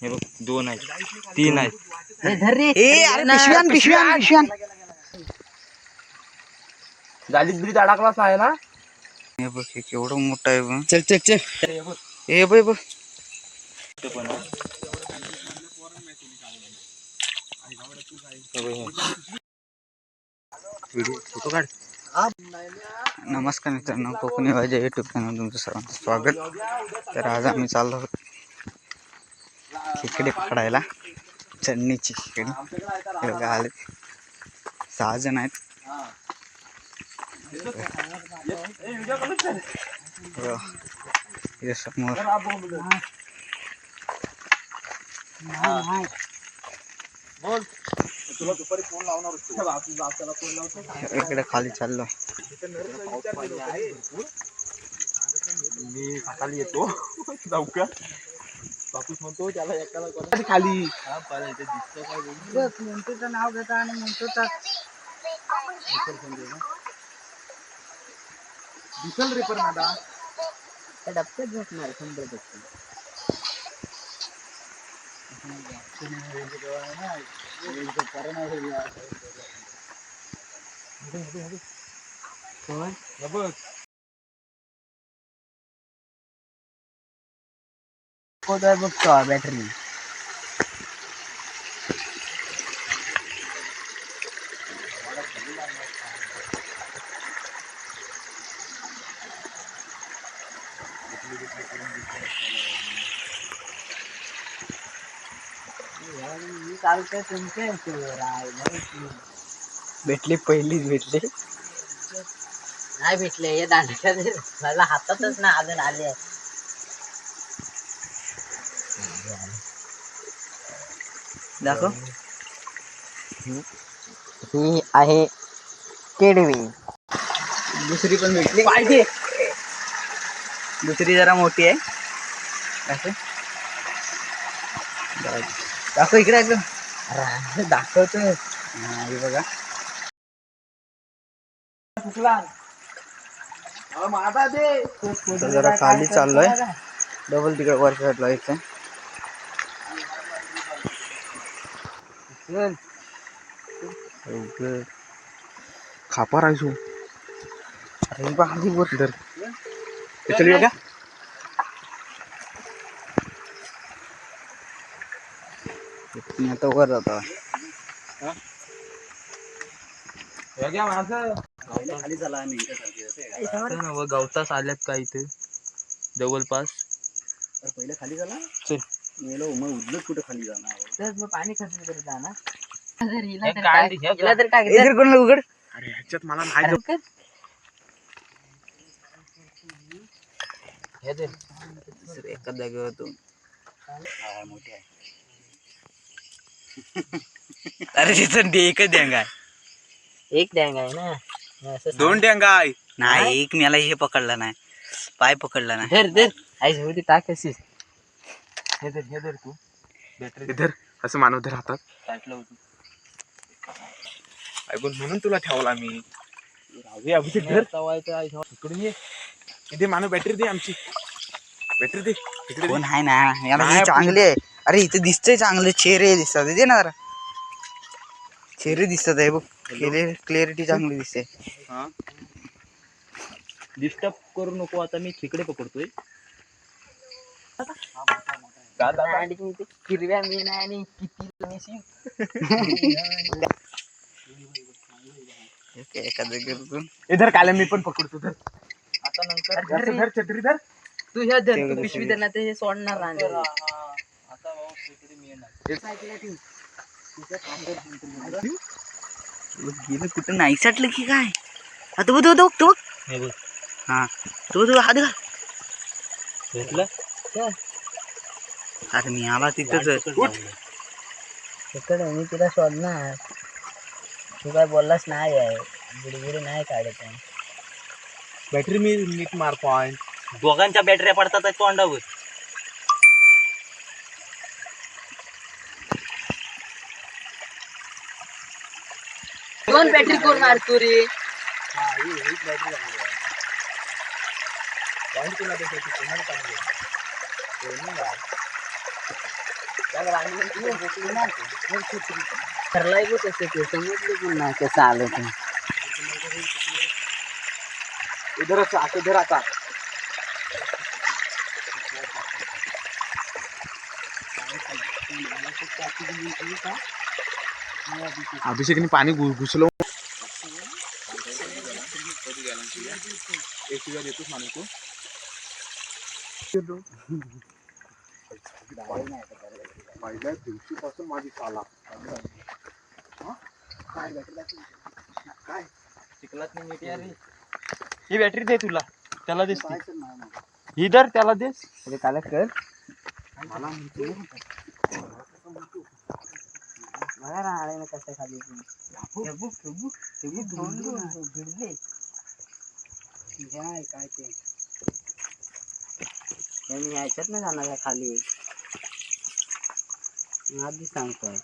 हे बघ 2 आहेत 3 आहेत. पिशव्यान जालीत ब्रिज अडकलाच आहे ना. हे बघ हे केवढं मोठं आहे बघ. चल चल चल हे बघ फोटो काढ. नमस्कार मित्रांनो, कोकणी वाजा यूट्यूब चॅनल तुमचं सर्वांचं स्वागत. तर आज आम्ही चाललो खेकडे पकडायला. चढणीची खेकडे आले 6 जण आहेत. समोर तुला दुपारी फोन लावणार होतो. इकडे खाली चाललो. मी सकाळी येतो जाऊ का. बापूस म्हणतो त्याला एकाला खाली म्हणतो नाव घेता आणि म्हणतो दिसल रे पण दादा डबक्यात झोपणार 100%. बघतो बॅटरी भेटली पहिलीच भेटली नाही भेटले हे दांडक्या मला हातातच ना अजून आले. दाखव. ही आहे केडवी. दुसरी पण भेटली पाहिजे. दुसरी जरा मोठी आहे. दाखव इकडे एकदम दाखवतोय. हे बघा माझा दे. जरा खाली चाललोय. डबल तिकडे वर साईडला यायचं. खापा राहायचो. अरे बाजी वर धर चल का. मी आता वर जातो. खाली चला आम्ही गवतास आल्यात का इथे जवळपास. पहिले खाली झाला चल. मेलो मग उडलत कुठं खाली जाणार. तर मग पाणी खर्च करत जा ना. उघड. अरे ह्याच्यात मला नाही एका जागेवर तू मोठी आहे. अरे तिथं एकच डेंगा आहे. एक डॅंग आहे ना. 2 डेंगा आहे. नाही एक मला हे पकडला नाही. पाय पकडला नाही. धर धर आई शेवटी टाक अशीच. हे धर तू बॅटरी धर. असं मानव धर हातात ऐकून म्हणून तुला ठेवला मी. धर इकडून ये. इथे मानव बॅटरी दे. आमची बॅटरी दे. कोण आहे ना याला हे चांगले आहे. अरे इथे दिसतंय चांगले चेहरे दिसतात. दे ना जरा चेहरे दिसतात आहे बघ. क्लिअरिटी चांगली दिसते. डिस्टर्ब करू नको. आता मी खेकडे पकडतोय. हिरव्या मेन आहे आणि किती एका जागेवरून इधर काल मी पण पकडतो. धर आता नंतर धर छत्री धर. तू ह्या धर तू पिशवी धर ना ते हे सोडणार नाही. गेलं कुठं नाही साठलं की काय. आता बघ हा तू हात घाल. घेतलं. अरे मी आला तिथंच. तिकडे मी तिला शोधणार. तू काय बोललास नाही आहे. बुडबुडी नाही काढत आहे. बॅटरी मी नीट मार पॉइंट. दोघांच्या बॅटऱ्या पडतात तोंडावर. दोन बॅटरी कोण मारतो रे. ठरलाय बघ कसं ते समजलं पण नाही कसं आलं ते. इधर आता अभिषेकने पाणी घुसलो. एक शिवाय देतोच माणूस तू. पहिल्या दिवशीपासून माझी चाला काय चिखलात नाही मिठी अरे. ही बॅटरी दे तुला, त्याला देस ही दर त्याला देस. अरे काला कर मला म्हणतो मला आळे ना कसं खाली काय ते मी ह्याच्यात नाही जाणार आहे खाली. आधी सांगतोय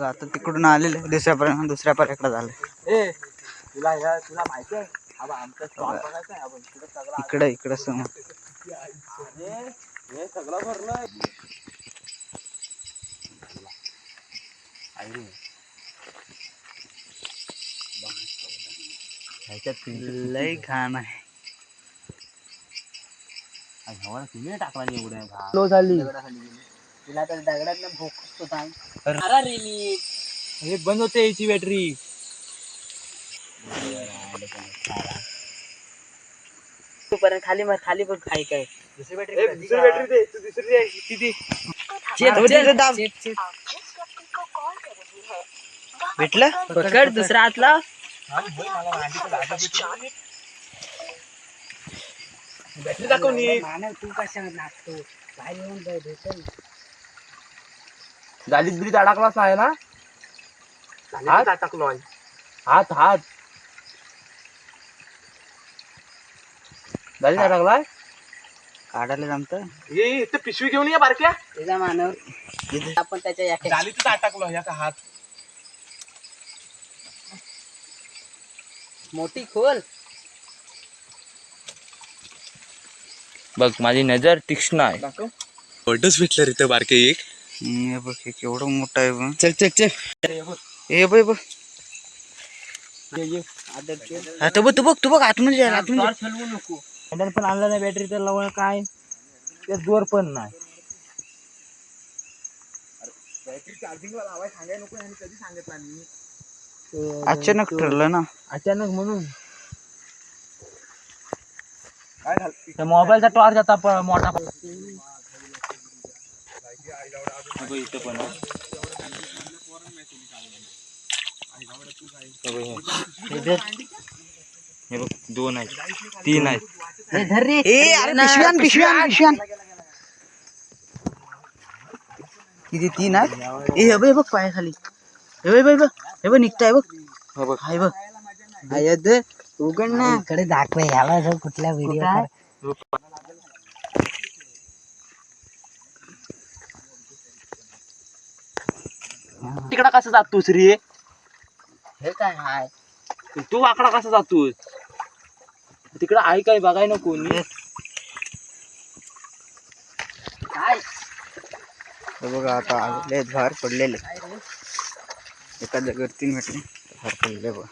आता तिकडून आलेले दुसऱ्या पर्यंत झालं. ए तुला माहिती आहे आमचा स्टॉल बघायचा आहे. आपण सगळं इकडे समोर हे सगळं भरलंय. लय घाण आहे. तुम्ही टाकला नाही एवढ्या लो झाली तुला तर दगडात ना भोकतो सांग. हे बंद होते याची बॅटरी. पर्यंत खाली मग खाली पण काय काय दुसरी बॅटरी दे तू दुसरी दे किती भेटलं पकड दुसरा हातला. बॅटरी दाखव नी. तू कशा नाचतो बाहेर येऊन भेटेल. गाडीत बिडीत अडकलाच आहे ना. हात अडकलोय. हात गाडीत अडकलाय. काढायला जमत. ये ते पिशवी घेऊन ये बारक्या. त्याचा मानव आपण त्याच्या गाडीतच अटकलो याचा हात. मोठी खोल बघ माझी नजर तीक्ष्ण आहे. बर्डच भेटलं रे बारके एक. बघ केवढं मोठं आहे बघ. चल ए बघ आता बघ तू बघ आतमध्ये हलवू नको. हँडल पण आणलं नाही बॅटरी तर लावून काय त्यात जोर पण नाही. बॅटरी चार्जिंगला लावायला सांगायला नको आणि कधी सांगितलं मी. अचानक ठरलं ना. अचानक म्हणून काय झालं त्या मोबाईलचा टॉर्च आता मोठा इथं पण हे बघ 2 आहेत 3 आहेत. पिशव्यान किती 3 आहेत. हे बघ पायाखाली. हे बघ निघताय बघ. हाय बघ उघड ना कडे दाखव याला कुठल्या व्हिडिओ. तिकडा कसा जातोस रे. हे काय हाय तू आकडा कसा जातोस तिकडं आहे काय बघाय ना कोणी. काय बघा आता आलेले बाहेर पडलेले. एका जागेवर 3 भेटले बाहेर पडले बघ.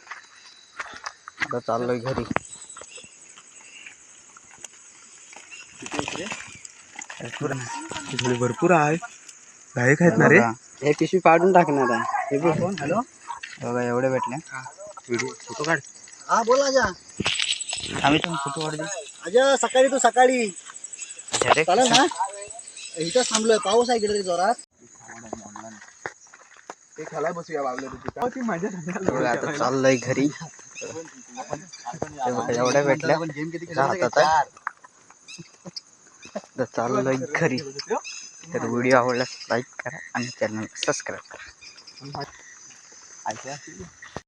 आता चाललोय घरी. भरपूर आहे. गायक आहेत ना रे. हे पिशवी काढून टाकणार आहे. हे बघ हॅलो बघा एवढे भेटले. व्हिडिओ फोटो काढ. हा बोला आजा. आम्ही पण फोटो काढू. आजा सकाळी चालेल ना. इथं थांबलोय पाऊस आहे इकडे जोरात. ते खेळाय बसूया बाबल्या ती मजा. आता चाललोय घरी. एवढ्या भेटल्या आता चाललोय घरी. तर व्हिडिओ आवडल्यास लाईक करा आणि चॅनल सबस्क्राईब करा.